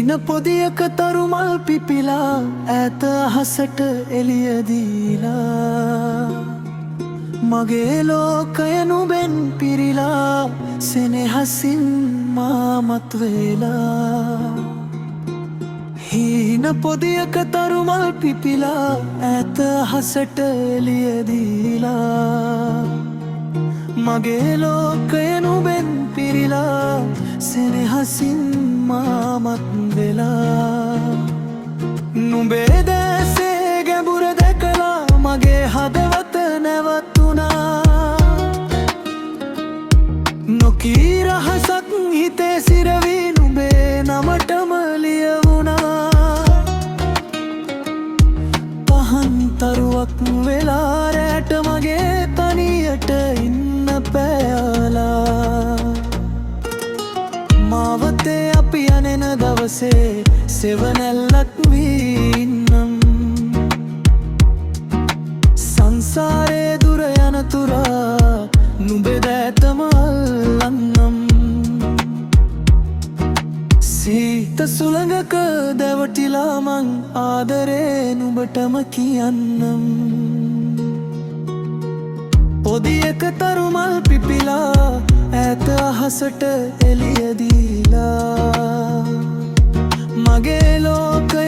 හීන පොදියක තරුමල් පිපිලා ඈත අහසට එළිය දීලා මගේ ලෝකය නුඹෙන් පිරිලා සෙනෙහසින් මාමත් වෙලා හීන පොදියක තරුමල් පිපිලා ඈත අහසට එළිය දීලා මගේ ලෝකය නුඹෙන් පිරිලා සෙනෙහසින් මාමත් වෙලා නුඹේ දැසේ ගැඹුර දැකලා මගේ හදවත නැවතුණා නොකී රහසක් හිතේ සිරවී නුඹේ නමටම ලියවුණා පහන් තරුවක් වෙලා රැට මගේ තනියට ඉන්න පෑලා මාවතේ අපි යනෙන දවසේ සෙවනැල්ලක් වී ඉන්නම් සංසාරේ දුර යනතුරා නුඹේ දෑතම අල්ලන්නම් සීත සුළඟක දැවටිලා මං ආදරේ නුඹටම කියන්නම් පොදියක තරුමල් පිපිලා ඈත අහසට එළිය දීලා මගේ ලෝකය